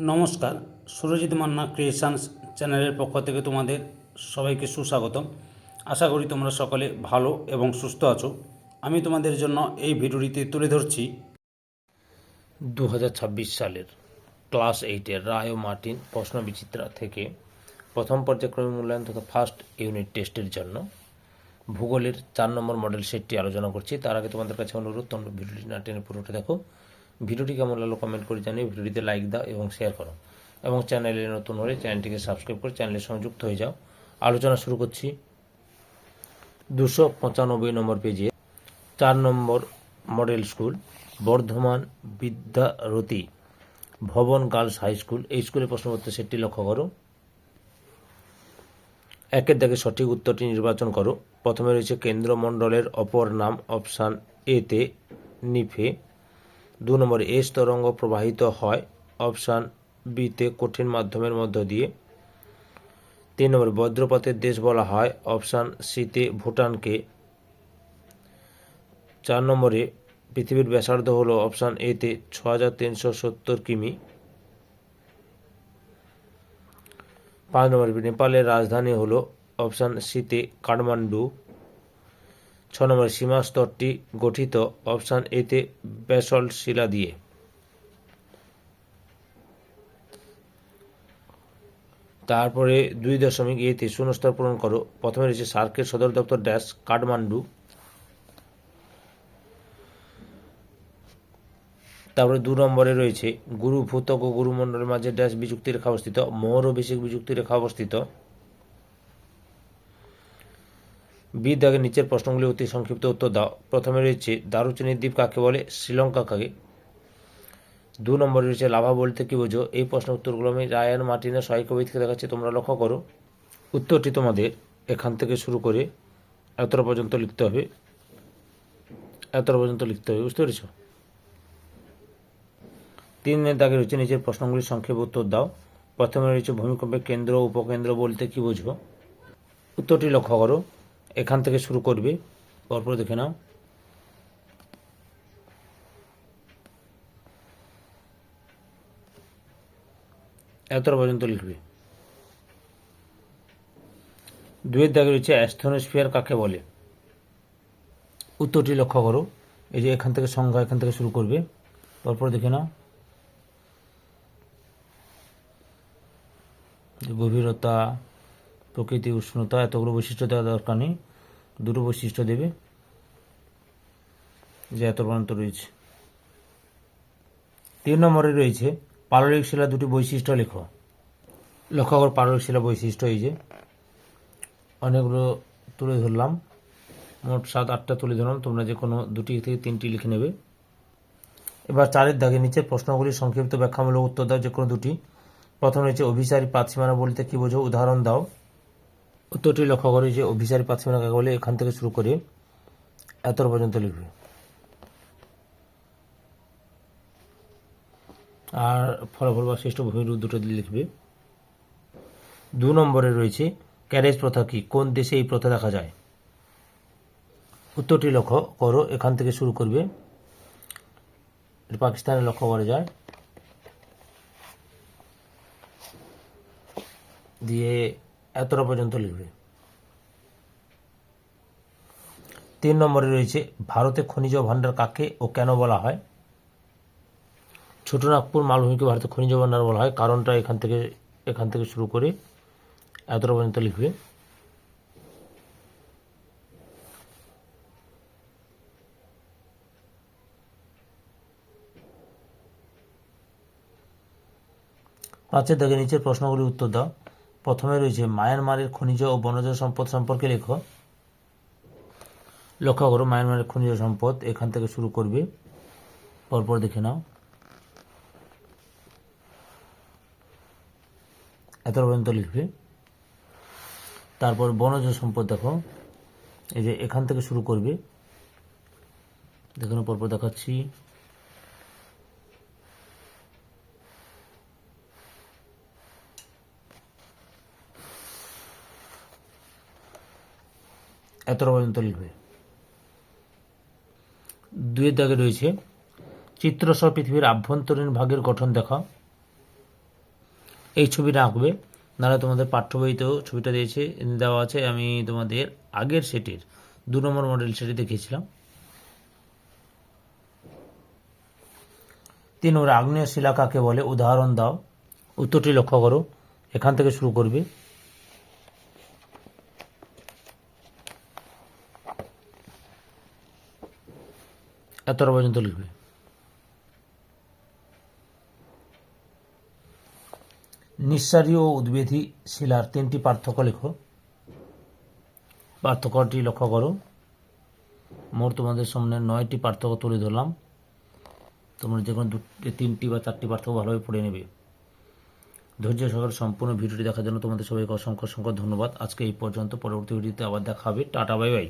নমস্কার, সুরজিৎ মান্না ক্রিয়েশনস চ্যানেলের পক্ষ থেকে তোমাদের সবাইকে সুস্বাগতম। আশা করি তোমরা সকলে ভালো এবং সুস্থ আছো। আমি তোমাদের জন্য এই ভিডিওটিতে তুলে ধরছি 2026 সালের ক্লাস 8-এর রায় ও মার্টিন প্রশ্নবিচিত্রা থেকে প্রথম পর্যায়ক্রমিক মূল্যায়ন তথা ফার্স্ট ইউনিট টেস্টের জন্য ভূগোলের 4 নম্বর মডেল সেটটি আলোচনা করছি। তার আগে তোমাদের কাছে অনুরোধ, তোমরা ভিডিওটি না টেনে পুরোটা দেখো। ভিডিওটি কেমন লাগলো কমেন্ট করে জানিয়ে ভিডিওটিতে লাইক দাও এবং শেয়ার করো, এবং চ্যানেলে নতুন হলে চ্যানেলটিকে সাবস্ক্রাইব করে চ্যানেলের সঙ্গে যুক্ত হয়ে যাও। আলোচনা শুরু করছি 295 নম্বর পেজে 4 নম্বর মডেল স্কুল বর্ধমান বিদ্যারতী ভবন গার্লস হাই স্কুল। এই স্কুলের প্রশ্নপত্র সেটটি লক্ষ্য করো। একের দাগে সঠিক উত্তরটি নির্বাচন করো। প্রথমে রয়েছে কেন্দ্রমণ্ডলের অপর নাম, অপশান এতে নিফে। 2 নম্বরে এস তরঙ্গ প্রবাহিত হয়, অপশান বিতে কঠিন মাধ্যমের মধ্য দিয়ে। 3 নম্বরে বজ্রপাতের দেশ বলা হয়, অপশান সিতে ভুটানকে। 4 নম্বরে পৃথিবীর ব্যাসার্ধ হলো, অপশান এতে 6370 কিমি। 5 নম্বরে নেপালের রাজধানী হলো, অপশান সিতে কাঠমান্ডু। 6 নম্বরে সীমা স্তরটি গঠিত, অপশান এতে ব্যাসল্ট শিলা দিয়ে। তারপরে 2.এতে শূন্যস্থান পূরণ করো। প্রথমে রয়েছে সার্কের সদর দপ্তর ড্যাশ কাঠমান্ডু। তারপরে 2 নম্বরে রয়েছে গুরু ভূত্বক ও গুরুমণ্ডলের মাঝে ড্যাশ বিযুক্তি রেখা অবস্থিত, মোহর ও বিশেষ বিযুক্তি রেখা অবস্থিত। বি দাগের নিচের প্রশ্নগুলি অতি সংক্ষিপ্ত উত্তর দাও। প্রথমে রয়েছে দারুচিনির দ্বীপ কাকে বলে, শ্রীলঙ্কা কাকে। 2 নম্বরে রয়েছে লাভা বলতে কি বোঝো। এই প্রশ্ন উত্তরগুলো আমি রায়ান মার্টিনের সহায়িক বই থেকে দেখাচ্ছি, তোমরা লক্ষ্য করো। উত্তরটি তোমাদের এখান থেকে শুরু করে এতটা পর্যন্ত লিখতে হবে, বুঝতে পেরেছ। 3 দাগে রয়েছে নিচের প্রশ্নগুলির সংক্ষেপে উত্তর দাও। প্রথমে রয়েছে ভূমিকম্পের কেন্দ্র ও উপকেন্দ্র বলতে কি বোঝো। উত্তরটি লক্ষ্য করো, এখান থেকে শুরু করবে, পরপর দেখে নাও। এতটা পর্যন্ত লিখবে। 2 দাগে রয়েছে অ্যাস্ট্রোস্ফিয়ার কাকে বলে। উত্তরটি লক্ষ্য করো, এই যে এখান থেকে সংজ্ঞা, এখান থেকে শুরু করবে, পরপর দেখে নাও। গভীরতা, প্রকৃতি, উষ্ণতা, এতগুলো বৈশিষ্ট্য দেওয়া দরকার নেই, 2টো বৈশিষ্ট্য দেবে, যে এত পর্যন্ত রয়েছে। 3 নম্বরে রয়েছে পাললিক শিলা 2টি বৈশিষ্ট্য লেখো। লক্ষ্য করো পাললিক শিলা বৈশিষ্ট্য, এই যে অনেকগুলো তুলে ধরলাম, মোট 7-8টা তুলে ধরলাম, তোমরা যে কোনো 2টি থেকে 3টি লিখে নেবে। এবার 4 দাগে নিচে প্রশ্নগুলির সংক্ষিপ্ত ব্যাখ্যামূলক উত্তর দাও, যে কোনো 2টি। প্রথম রয়েছে অভিসারী পাতসীমানা বলতে কি বোঝো, উদাহরণ দাও। উত্তরটি লক্ষ্য করে, যে অভিসারী পাতসীমানা কাকে বলে, এখান থেকে শুরু করে এত পর্যন্ত লিখবে। আর ফলাফল বা শ্রেষ্ঠ ভূমিরূপ 2টো লিখবে। 2 নম্বরে রয়েছে ক্যারেজ প্রথা কি, কোন দেশে এই প্রথা দেখা যায়। উত্তরটি লক্ষ্য করো, এখান থেকে শুরু করবে, পাকিস্তানে লক্ষ্য করা যায়, দিয়ে এতটা পর্যন্ত লিখবে। 3 নম্বরে রয়েছে ভারতে খনিজ ভাণ্ডার কাকে ও কেন বলা হয়। ছোটনাগপুর মালভূমিকে ভারতের খনিজ ভাণ্ডার বলা হয়, কারণটা এখান থেকে শুরু করে এতটা পর্যন্ত লিখবে। 5 দাগে নিচের প্রশ্নগুলির উত্তর দাও। প্রথমে রয়েছে মায়ানমারের খনিজ ও বনজ সম্পদ সম্পর্কে লেখো। লক্ষ্য করো, মায়ানমারের খনিজ সম্পদ, এখান থেকে শুরু করবে, পরপর দেখে নাও। এত পর্যন্ত লিখবে। তারপর বনজ সম্পদ দেখো, এই যে এখান থেকে শুরু করবে, দেখুন পরপর দেখাচ্ছি। এতটা পর্যন্ত লিখবে। 2 দাগে রয়েছে চিত্রসহ পৃথিবীর আভ্যন্তরীণ ভাগের গঠন দেখা। এই ছবিটা আঁকবে, নাহলে তোমাদের পাঠ্য বইতেও ছবিটা দেওয়া আছে। আমি তোমাদের আগের সেটের 2 নম্বর মডেল সেটে দেখিয়েছিলাম। 3 নম্বর আগ্নেয় শিলা কাকে বলে, উদাহরণ দাও। উত্তরটি লক্ষ্য করো, এখান থেকে শুরু করবে। এতটা পর্যন্ত লিখবে। নিঃসারী ও উদ্ভিদী শিলার 3টি পার্থক্য লেখো। পার্থক্যটি লক্ষ্য করো। মোট তোমাদের সামনে 9টি পার্থক্য তুলে ধরলাম। তোমরা যে কোনো 3টি বা 4টি পার্থক্য ভালোভাবে পড়ে নেবে। ধৈর্য সহকারে সম্পূর্ণ ভিডিওটি দেখার জন্য তোমাদের সবাইকে অসংখ্য অসংখ্য ধন্যবাদ। আজকে এই পর্যন্ত, পরবর্তী ভিডিওতে আবার দেখা হবে। Tata, bye bye.